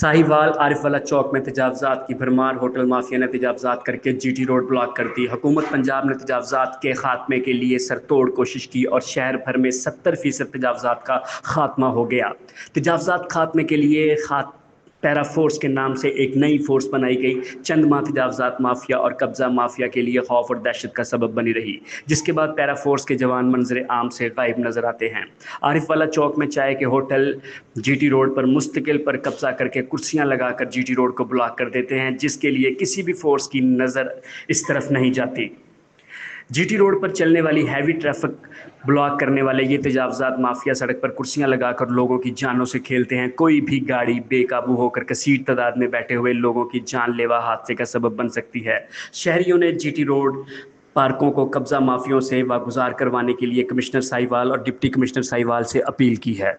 साहिवाल आरिफ वाला चौक में तजावज़ात की भरमार। होटल माफिया ने तजावज़ात करके जीटी रोड ब्लॉक कर दी। हुकूमत पंजाब ने तजावज़ात के खात्मे के लिए सरतोड़ कोशिश की और शहर भर में 70% तजावज़ात का खात्मा हो गया। तजावज़ात खात्मे के लिए पैरा फोर्स के नाम से एक नई फोर्स बनाई गई। चंद माह तजावज़ात माफिया और कब्ज़ा माफिया के लिए खौफ और दहशत का सबब बनी रही, जिसके बाद पैरा फोर्स के जवान मंजर आम से गायब नजर आते हैं। आरिफ वाला चौक में चाय के होटल जीटी रोड पर मुस्तकिल पर कब्जा करके कुर्सियां लगाकर जीटी रोड को ब्लॉक कर देते हैं, जिसके लिए किसी भी फोर्स की नज़र इस तरफ नहीं जाती। जीटी रोड पर चलने वाली हैवी ट्रैफिक ब्लॉक करने वाले ये तजावज़ात माफिया सड़क पर कुर्सियां लगाकर लोगों की जानों से खेलते हैं। कोई भी गाड़ी बेकाबू होकर कसीर तादाद में बैठे हुए लोगों की जानलेवा हादसे का सबब बन सकती है। शहरियों ने जीटी रोड पार्कों को कब्जा माफियों से वागुजार करवाने के लिए कमिश्नर साहिवाल और डिप्टी कमिश्नर साहिवाल से अपील की है।